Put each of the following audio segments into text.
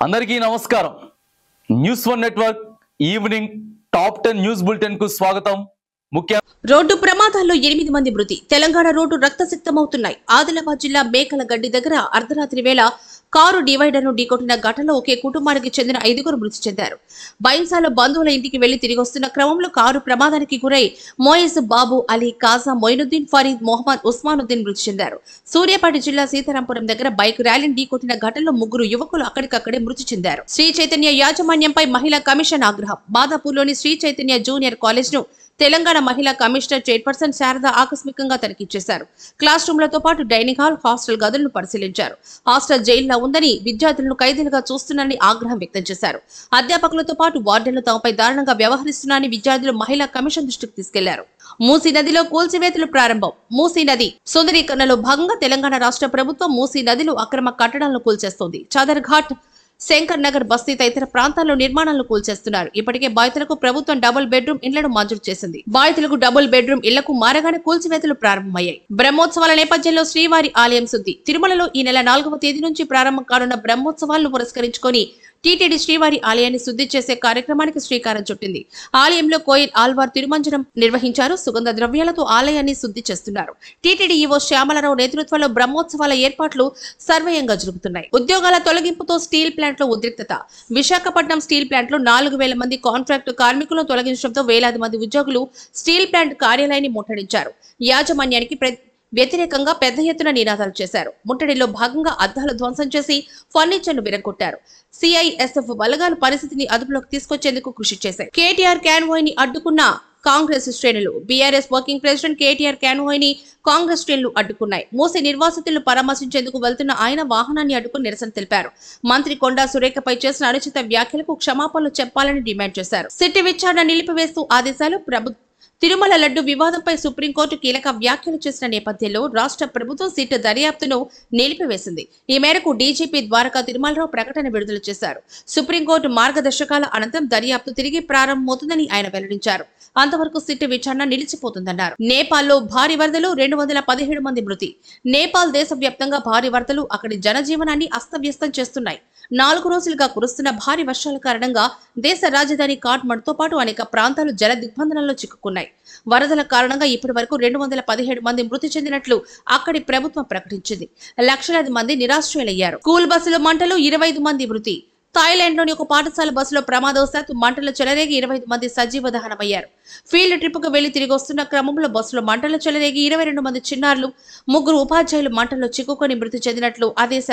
అందరికీ నమస్కారం. News one network evening top 10 news bulletin కు స్వాగతం. ముఖ్య రోడ్డు ప్రమాదాల్లో 8 మంది మృతి. తెలంగాణ రోడ్డు రక్తసిక్తమవుతున్నాయి. ఆదిలాబాద్ జిల్లా మేకలగడ్డి దగ్గర అర్ధరాత్రి వేళ కారు డివైడర్ ను ఢీకొట్టిన ఘటనలో ఒకే కుటుంబానికి చెందిన 5గురు మృతి చెందారు. బైన్సాలో బంధువుల ఇంటికి వెళ్లి తిరిగి వస్తున్న క్రమంలో కారు ప్రమాదానికి గురై మోయస్ బాబు అలీ, కాజా మొయినుద్దీన్, ఫరీద్, మొహమ్మద్ ఉస్మానుద్దీన్ మృతి చెందారు. సూర్యాపేట జిల్లా సీతారాంపురం దగ్గర బైక్ ర్యాలీని ఢీకొట్టిన ఘటనలో 3 యువకులు అక్కడికక్కడే మృతి చెందారు. శ్రీ చైతన్య యాజమాన్యంపై మహిళా కమిషన్ ఆగ్రహం. బాదాపూర్లోని శ్రీ చైతన్య జూనియర్ కాలేజ్ ను తెలంగాణ మహిళా కమిషనర్ చైర్పర్సన్ శారద ఆకస్మికంగా తనిఖీ చేశారు. క్లాస్ రూమ్లతో పాటు డైనింగ్ హాల్, హాస్టల్ గదులను పరిశీలించారు. హాస్టల్ జైల్లో ఉందని, విద్యార్థులను ఖైదీలుగా చూస్తున్నారని ఆగ్రహం వ్యక్తం చేశారు. అధ్యాపకులతో పాటు వార్డెన్లు తమపై దారుణంగా వ్యవహరిస్తున్నారని విద్యార్థులు మహిళా కమిషన్ దృష్టికి తీసుకెళ్లారు. మూసీ నదిలో కూల్చివేతలు ప్రారంభం. మూసీ నది సుందరీకరణలో భాగంగా తెలంగాణ రాష్ట్ర ప్రభుత్వం మూసీ నదిలో అక్రమ కట్టడాలను కూల్చేస్తోంది. చాదర్ ఘాట్, శంకర్ నగర్, బస్తీ తదితర ప్రాంతాల్లో నిర్మాణాలను కూల్చేస్తున్నారు. ఇప్పటికే బాధితులకు ప్రభుత్వం డబుల్ బెడ్రూమ్ ఇళ్లను మంజూరు చేసింది. బాధితులకు డబుల్ బెడ్రూమ్ ఇళ్లకు మారగానే కూల్చివేతలు ప్రారంభమయ్యాయి. బ్రహ్మోత్సవాల నేపథ్యంలో శ్రీవారి ఆలయం శుద్ధి. తిరుమలలో ఈ నెల 4వ తేదీ నుంచి ప్రారంభం కానున్న బ్రహ్మోత్సవాలను పురస్కరించుకొని టీటీడీ శ్రీవారి ఆలయాన్ని శుద్ధి చేసే కార్యక్రమానికి శ్రీకారం చుట్టింది. ఆలయంలో కోయిల్ ఆల్వార్ తిరుమంజనం నిర్వహించారు. సుగంధ ద్రవ్యాలతో ఆలయాన్ని శుద్ధి చేస్తున్నారు. టీటీడీ ఈవో శ్యామలరావు నేతృత్వంలో బ్రహ్మోత్సవాల ఏర్పాట్లు సర్వయంగా జరుగుతున్నాయి. ఉద్యోగాల తొలగింపుతో స్టీల్ ప్లాంట్ లో ఉద్రిక్తత. విశాఖపట్నం స్టీల్ ప్లాంట్ లో 4000 మంది కాంట్రాక్టు కార్మికులను తొలగించడంతో వేలాది మంది ఉద్యోగులు స్టీల్ ప్లాంట్ కార్యాలయాన్ని ముట్టడించారు. యాజమాన్యానికి వ్యతిరేకంగా పెద్ద ఎత్తున నినాదాలు చేశారు. ముట్టడిలో భాగంగా అద్దాలు ధ్వంసం చేసి ఫర్నిచర్ను విరగొట్టారు. సిఐఎస్ఎఫ్ బలగాలు పరిస్థితిని అదుపులోకి తీసుకొచ్చేందుకు కృషి చేశాయి. కేటీఆర్ కాన్వాయ్ ని అడ్డుకున్న కాంగ్రెస్ శ్రేణులు. BRS working president KTR convoy ని కాంగ్రెస్ శ్రేణులు అడ్డుకున్నాయి. మూసీ నిర్వాసితులను పరామర్శించేందుకు వెళ్తున్న ఆయన వాహనాన్ని అడ్డుకుని నిరసన తెలిపారు. మంత్రి కొండా సురేఖపై చేసిన అనుచిత వ్యాఖ్యలకు క్షమాపణలు చెప్పాలని డిమాండ్ చేశారు. సిట్ విచారణ నిలిపివేస్తూ ఆదేశాలు. తిరుమల లడ్డు వివాదంపై సుప్రీంకోర్టు కీలక వ్యాఖ్యలు చేసిన నేపథ్యంలో రాష్ట్ర ప్రభుత్వం సిట్ దర్యాప్తును నిలిపివేసింది. ఈ మేరకు డీజీపీ ద్వారకా తిరుమలరావు ప్రకటన విడుదల చేశారు. సుప్రీంకోర్టు మార్గదర్శకాల అనంతరం దర్యాప్తు తిరిగి ప్రారంభమవుతుందని ఆయన వెల్లడించారు. అంతవరకు సిట్ విచారణ నిలిచిపోతుందన్నారు. నేపాల్లో భారీ వరదలు, 217 మంది మృతి. నేపాల్ దేశవ్యాప్తంగా భారీ వరదలు అక్కడి జనజీవనాన్ని అస్తవ్యస్తం చేస్తున్నాయి. 4 రోజులుగా కురుస్తున్న భారీ వర్షాల కారణంగా దేశ రాజధాని కాఠ్మండుతో పాటు అనేక ప్రాంతాలు జల దిగ్బంధనంలో చిక్కుకున్నాయి. వరదల కారణంగా ఇప్పటి వరకు 217 మంది మృతి చెందినట్లు అక్కడి ప్రభుత్వం ప్రకటించింది. లక్షలాది మంది నిరాశ్రయులయ్యారు. స్కూల్ బస్సులో మంటలు, 25 మంది మృతి. థాయిలాండ్ లోని ఒక పాఠశాల బస్సులో ప్రమాదవశాత్తు మంటలు చెలరేగి 25 మంది సజీవ దహనమయ్యారు. ఫీల్డ్ ట్రిప్ కు వెళ్లి తిరిగి వస్తున్న క్రమంలో బస్సులో మంటలు చెలరేగి 22 మంది చిన్నారులు, 3 ఉపాధ్యాయులు మంటల్లో చిక్కుకొని మృతి చెందినట్లు ఆ దేశ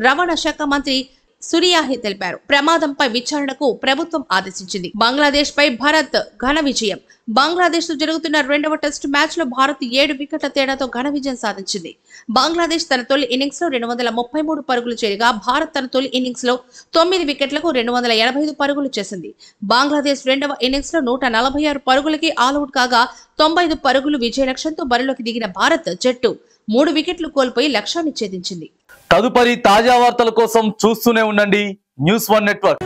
రవాణా శాఖ మంత్రి సురియాహి తెలిపారు. ప్రమాదంపై విచారణకు ప్రభుత్వం ఆదేశించింది. బంగ్లాదేశ్ పై భారత్ ఘన విజయం. బంగ్లాదేశ్ తో జరుగుతున్న 2వ టెస్ట్ మ్యాచ్ లో భారత్ 7 వికెట్ల తేడాతో ఘన విజయం సాధించింది. బంగ్లాదేశ్ తన తొలి ఇన్నింగ్స్ లో 233 పరుగులు చేయగా భారత్ తన తొలి ఇన్నింగ్స్ లో 9 వికెట్లకు 285 పరుగులు చేసింది. బంగ్లాదేశ్ 2వ ఇన్నింగ్స్ లో 146 పరుగులకి ఆల్అౌట్ కాగా 95 పరుగులు విజయ లక్ష్యంతో బరిలోకి దిగిన భారత్ జట్టు 3 వికెట్లు కోల్పోయి లక్ష్యాన్ని ఛేదించింది. తదుపరి తాజా వార్తల కోసం చూస్తూనే ఉండండి న్యూస్ వన్ నెట్వర్క్.